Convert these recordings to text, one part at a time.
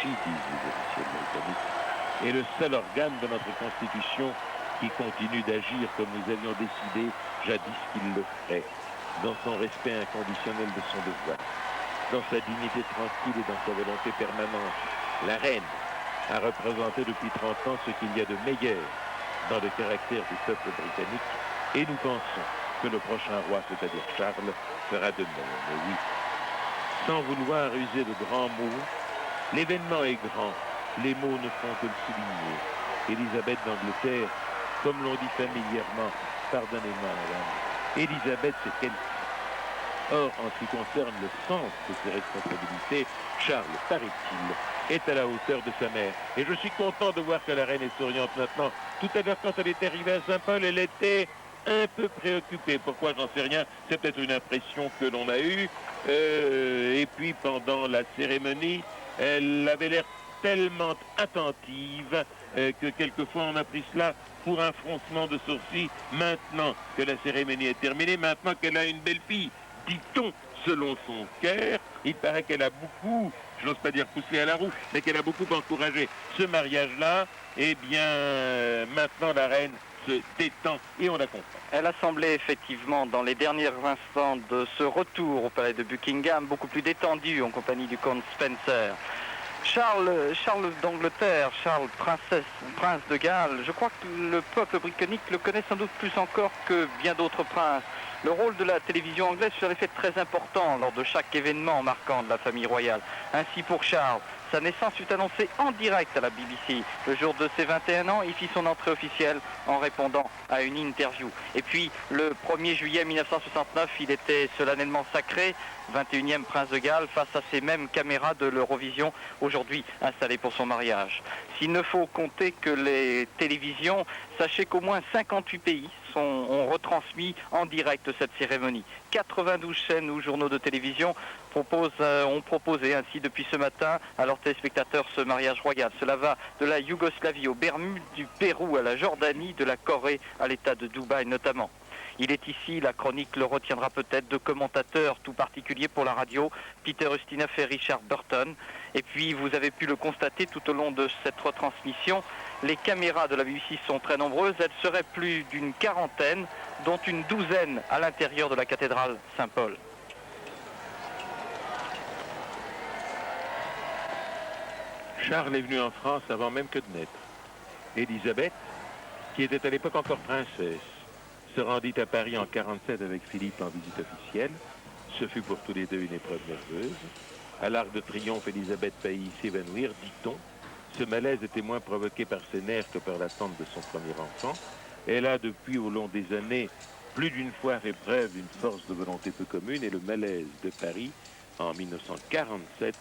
disent les officiels britanniques, est le seul organe de notre Constitution qui continue d'agir comme nous avions décidé jadis qu'il le ferait, dans son respect inconditionnel de son devoir, dans sa dignité tranquille et dans sa volonté permanente. La reine a représenté depuis 30 ans ce qu'il y a de meilleur dans le caractère du peuple britannique, et nous pensons que le prochain roi, c'est-à-dire Charles, fera de même. Mais oui, sans vouloir user de grands mots, l'événement est grand, les mots ne font que le souligner. Élisabeth d'Angleterre, comme l'on dit familièrement, pardonnez-moi madame, Élisabeth c'est quelqu'un. Or, en ce qui concerne le sens de ses responsabilités, Charles, paraît-il, est à la hauteur de sa mère. Et je suis content de voir que la reine est souriante maintenant. Tout à l'heure, quand elle est arrivée à Saint-Paul, elle était un peu préoccupée. Pourquoi, j'en sais rien. C'est peut-être une impression que l'on a eue. Et puis, pendant la cérémonie, elle avait l'air tellement attentive que quelquefois on a pris cela pour un froncement de sourcils. Maintenant que la cérémonie est terminée, maintenant qu'elle a une belle fille, dit-on, selon son cœur, il paraît qu'elle a beaucoup, je n'ose pas dire poussé à la roue, mais qu'elle a beaucoup encouragé ce mariage-là. Eh bien, maintenant la reine se détend et on la comprend. Elle a semblé effectivement, dans les derniers instants de ce retour au palais de Buckingham, beaucoup plus détendue en compagnie du comte Spencer. Charles d'Angleterre, Charles prince de Galles, je crois que le peuple britannique le connaît sans doute plus encore que bien d'autres princes. Le rôle de la télévision anglaise serait fait très important lors de chaque événement marquant de la famille royale. Ainsi pour Charles, sa naissance fut annoncée en direct à la BBC. Le jour de ses 21 ans, il fit son entrée officielle en répondant à une interview. Et puis, le 1er juillet 1969, il était solennellement sacré 21e prince de Galles face à ces mêmes caméras de l'Eurovision aujourd'hui installées pour son mariage. S'il ne faut compter que les télévisions, sachez qu'au moins 58 pays ont retransmis en direct cette cérémonie. 92 chaînes ou journaux de télévision ont proposé ainsi depuis ce matin à leurs téléspectateurs ce mariage royal. Cela va de la Yougoslavie aux Bermudes, du Pérou à la Jordanie, de la Corée à l'état de Dubaï notamment. Il est ici, la chronique le retiendra peut-être, de commentateurs tout particuliers pour la radio, Peter Ustinov et Richard Burton. Et puis, vous avez pu le constater tout au long de cette retransmission, les caméras de la BBC sont très nombreuses. Elles seraient plus d'une quarantaine, dont une douzaine à l'intérieur de la cathédrale Saint-Paul. Charles est venu en France avant même que de naître. Élisabeth, qui était à l'époque encore princesse, se rendit à Paris en 1947 avec Philippe en visite officielle. Ce fut pour tous les deux une épreuve nerveuse. À l'Arc de Triomphe, Élisabeth faillit s'évanouir, dit-on. Ce malaise était moins provoqué par ses nerfs que par l'attente de son premier enfant. Elle a depuis, au long des années, plus d'une fois fait preuve d'une force de volonté peu commune, et le malaise de Paris, en 1947,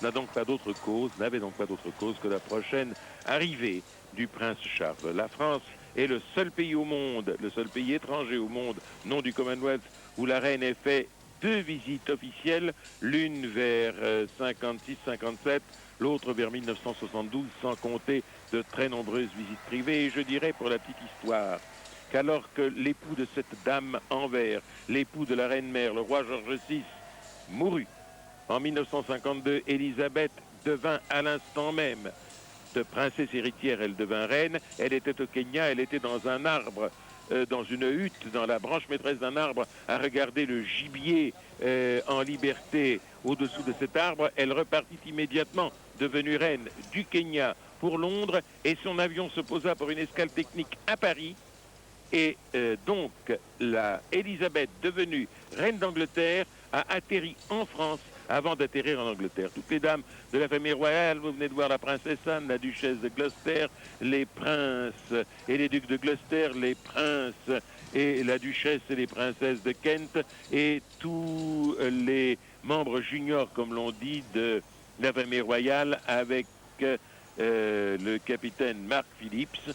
n'avait donc pas d'autre cause que la prochaine arrivée du prince Charles. La France est le seul pays au monde, le seul pays étranger au monde, non du Commonwealth, où la reine ait fait 2 visites officielles, l'une vers 56-57, l'autre vers 1972, sans compter de très nombreuses visites privées. Et je dirais, pour la petite histoire, qu'alors que l'époux de cette dame en vert, l'époux de la reine-mère, le roi George VI, mourut en 1952, Élisabeth devint à l'instant même de princesse héritière, elle devint reine. Elle était au Kenya, elle était dans un arbre, dans une hutte, dans la branche maîtresse d'un arbre, à regarder le gibier en liberté au-dessous de cet arbre. Elle repartit immédiatement, devenue reine du Kenya pour Londres, et son avion se posa pour une escale technique à Paris. Et donc, la Élisabeth, devenue reine d'Angleterre, a atterri en France avant d'atterrir en Angleterre. Toutes les dames de la famille royale, vous venez de voir la princesse Anne, la duchesse de Gloucester, les princes et les ducs de Gloucester, les princes et la duchesse et les princesses de Kent, et tous les membres juniors, comme l'on dit, de la famille royale, avec le capitaine Mark Phillips,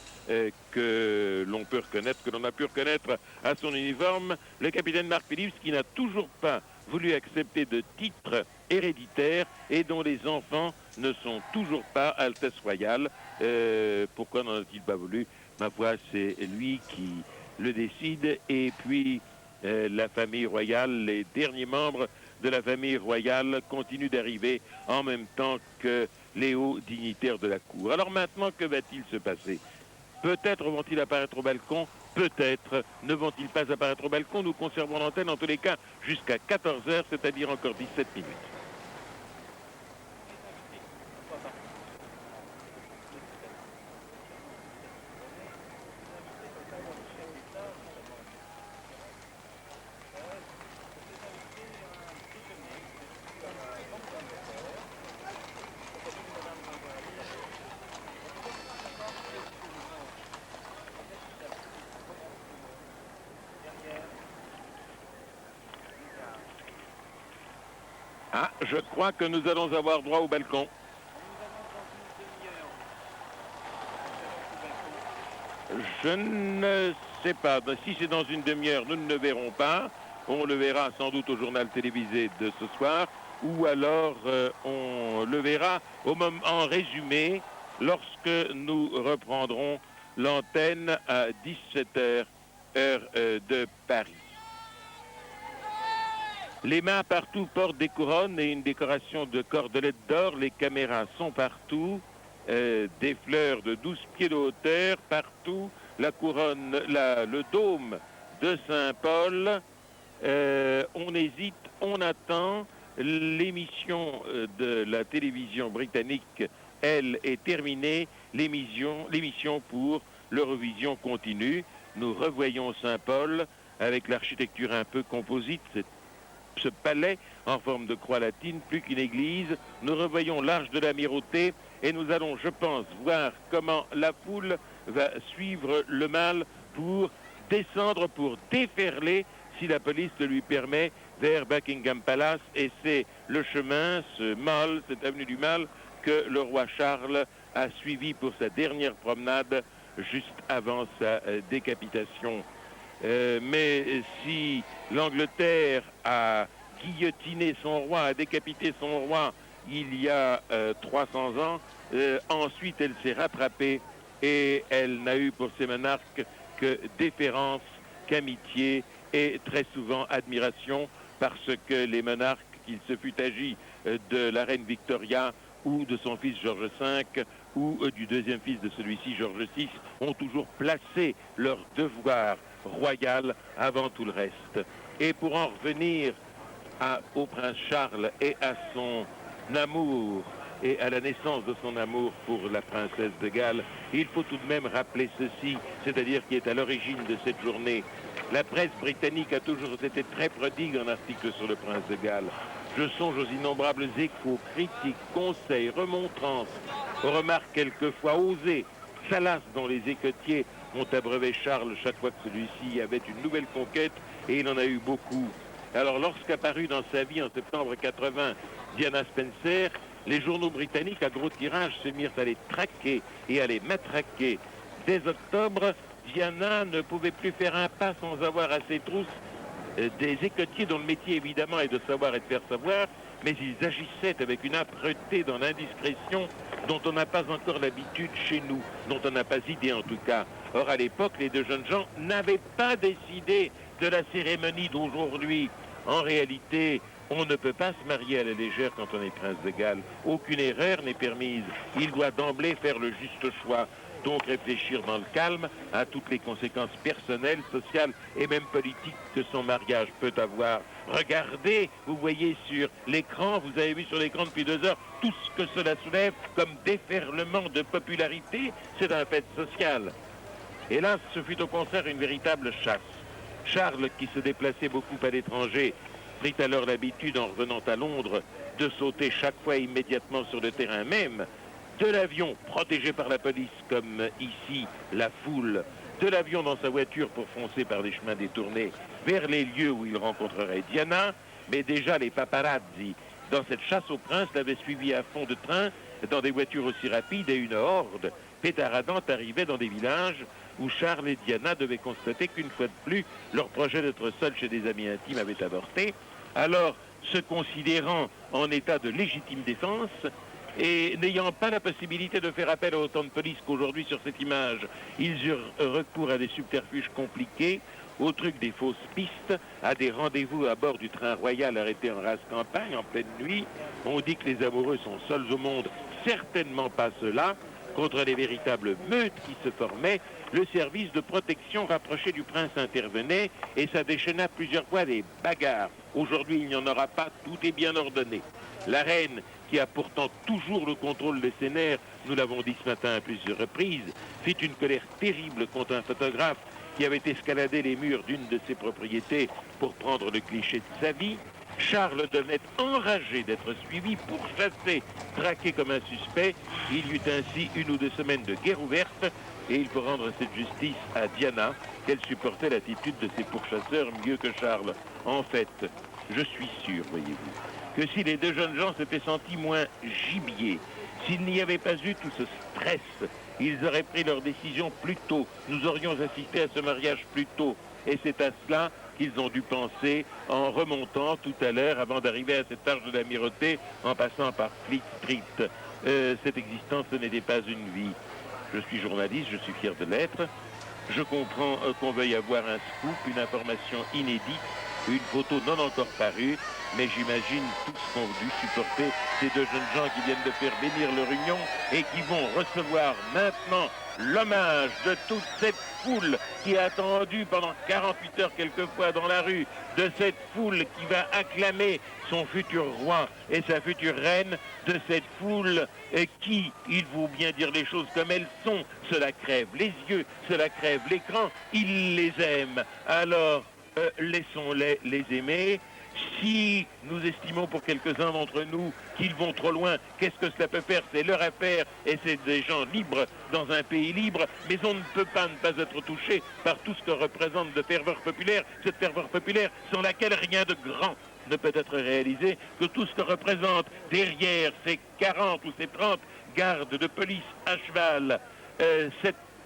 que l'on peut reconnaître, que l'on a pu reconnaître à son uniforme, le capitaine Mark Phillips, qui n'a toujours pas voulu accepter de titre héréditaire et dont les enfants ne sont toujours pas Altesse royale. Pourquoi n'en a-t-il pas voulu? Ma foi, c'est lui qui le décide. Et puis, la famille royale, les derniers membres de la famille royale continuent d'arriver en même temps que les hauts dignitaires de la cour. Alors maintenant, que va-t-il se passer? Peut-être vont-ils apparaître au balcon, peut-être ne vont-ils pas apparaître au balcon. Nous conservons l'antenne en tous les cas jusqu'à 14 heures, c'est-à-dire encore 17 minutes. Ah, je crois que nous allons avoir droit au balcon. Je ne sais pas. Si c'est dans une demi-heure, nous ne le verrons pas. On le verra sans doute au journal télévisé de ce soir. Ou alors on le verra en résumé lorsque nous reprendrons l'antenne à 17h, heure de Paris. Les mains partout portent des couronnes et une décoration de cordelettes d'or. Les caméras sont partout. Des fleurs de 12 pieds de hauteur partout. La couronne, le dôme de Saint-Paul. On hésite, on attend. L'émission de la télévision britannique, elle, est terminée. L'émission pour l'Eurovision continue. Nous revoyons Saint-Paul avec l'architecture un peu composite, ce palais en forme de croix latine, plus qu'une église. Nous revoyons l'Arche de l'Amirauté et nous allons, je pense, voir comment la foule va suivre le mâle pour descendre, pour déferler, si la police le lui permet, vers Buckingham Palace. Et c'est le chemin, ce mâle, cette avenue du mâle, que le roi Charles a suivi pour sa dernière promenade juste avant sa décapitation. Mais si l'Angleterre a guillotiné son roi, a décapité son roi il y a 300 ans, ensuite elle s'est rattrapée et elle n'a eu pour ses monarques que déférence, qu'amitié et très souvent admiration, parce que les monarques, qu'il se fût agi de la reine Victoria ou de son fils George V ou du deuxième fils de celui-ci, George VI, ont toujours placé leur devoir royal avant tout le reste. Et pour en revenir au prince Charles et à son amour et à la naissance de son amour pour la princesse de Galles, il faut tout de même rappeler ceci, c'est-à-dire qui est à l'origine de cette journée. La presse britannique a toujours été très prodigue en articles sur le prince de Galles. Je songe aux innombrables échos, critiques, conseils, remontrances, aux remarques quelquefois osées, salaces dont les écotiers ont abreuvé Charles chaque fois que celui-ci avait une nouvelle conquête, et il en a eu beaucoup. Alors lorsqu'apparut dans sa vie en septembre 80 Diana Spencer, les journaux britanniques à gros tirage se mirent à les traquer et à les matraquer. Dès octobre, Diana ne pouvait plus faire un pas sans avoir à ses trousses des écotiers dont le métier évidemment est de savoir et de faire savoir, mais ils agissaient avec une âpreté dans l'indiscrétion dont on n'a pas encore l'habitude chez nous, dont on n'a pas idée en tout cas. Or à l'époque, les deux jeunes gens n'avaient pas décidé de la cérémonie d'aujourd'hui. En réalité, on ne peut pas se marier à la légère quand on est prince de Galles. Aucune erreur n'est permise. Il doit d'emblée faire le juste choix. Donc réfléchir dans le calme à toutes les conséquences personnelles, sociales et même politiques que son mariage peut avoir. Regardez, vous voyez sur l'écran, vous avez vu sur l'écran depuis 2 heures, tout ce que cela soulève comme déferlement de popularité, c'est un fait social. Hélas, ce fut au contraire une véritable chasse. Charles, qui se déplaçait beaucoup à l'étranger, prit alors l'habitude, en revenant à Londres, de sauter chaque fois immédiatement sur le terrain même, de l'avion protégé par la police, comme ici la foule, de l'avion dans sa voiture pour foncer par des chemins détournés vers les lieux où il rencontrerait Diana, mais déjà les paparazzi, dans cette chasse au prince, l'avaient suivi à fond de train, dans des voitures aussi rapides, et une horde pétaradante arrivait dans des villages où Charles et Diana devaient constater qu'une fois de plus, leur projet d'être seuls chez des amis intimes avait avorté. Alors, se considérant en état de légitime défense, et n'ayant pas la possibilité de faire appel à autant de police qu'aujourd'hui sur cette image, ils eurent recours à des subterfuges compliqués, au truc des fausses pistes, à des rendez-vous à bord du train royal arrêté en rase campagne en pleine nuit. On dit que les amoureux sont seuls au monde certainement pas cela. Contre les véritables meutes qui se formaient, le service de protection rapproché du prince intervenait et ça déchaîna plusieurs fois des bagarres. Aujourd'hui, il n'y en aura pas, tout est bien ordonné. La reine, qui a pourtant toujours le contrôle de ses nerfs, nous l'avons dit ce matin à plusieurs reprises, fit une colère terrible contre un photographe qui avait escaladé les murs d'une de ses propriétés pour prendre le cliché de sa vie. Charles devenait enragé d'être suivi, pourchassé, traqué comme un suspect. Il y eut ainsi 1 ou 2 semaines de guerre ouverte et il faut rendre cette justice à Diana, qu'elle supportait l'attitude de ses pourchasseurs mieux que Charles. En fait, je suis sûr, voyez-vous, que si les 2 jeunes gens s'étaient sentis moins gibiers, s'il n'y avait pas eu tout ce stress, ils auraient pris leur décision plus tôt. Nous aurions assisté à ce mariage plus tôt. Et c'est à cela qu'ils ont dû penser en remontant tout à l'heure avant d'arriver à cette arche de l'amirauté en passant par Fleet Street. Cette existence, ce n'était pas une vie. Je suis journaliste, je suis fier de l'être. Je comprends qu'on veuille avoir un scoop, une information inédite, une photo non encore parue, mais j'imagine tout ce qu'ont dû supporter ces 2 jeunes gens qui viennent de faire bénir leur union et qui vont recevoir maintenant l'hommage de toute cette foule qui a attendu pendant 48 heures quelquefois dans la rue, de cette foule qui va acclamer son futur roi et sa future reine, de cette foule qui, il faut bien dire les choses comme elles sont, cela crève les yeux, cela crève l'écran, ils les aiment. Alors, laissons-les les aimer. Si nous estimons pour quelques-uns d'entre nous qu'ils vont trop loin, qu'est-ce que cela peut faire? C'est leur affaire et c'est des gens libres dans un pays libre, mais on ne peut pas ne pas être touché par tout ce que représente de ferveur populaire, cette ferveur populaire sans laquelle rien de grand ne peut être réalisé, que tout ce que représente derrière ces 40 ou ces 30 gardes de police à cheval,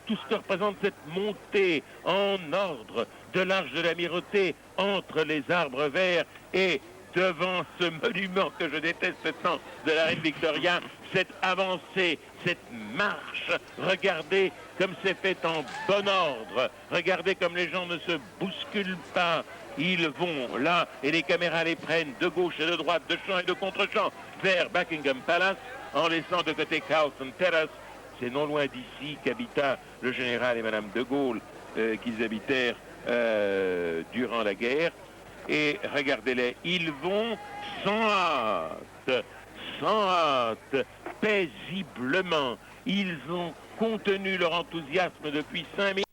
tout ce que représente cette montée en ordre de l'arche de l'amirauté entre les arbres verts et devant ce monument que je déteste tant de la reine Victoria, cette avancée, cette marche, regardez comme c'est fait en bon ordre, regardez comme les gens ne se bousculent pas, ils vont là et les caméras les prennent de gauche et de droite, de champ et de contre-champ vers Buckingham Palace en laissant de côté Carlton Terrace. C'est non loin d'ici qu'habita le général et Madame de Gaulle, qu'ils habitèrent durant la guerre. Et regardez-les, ils vont sans hâte, paisiblement. Ils ont contenu leur enthousiasme depuis 5 minutes.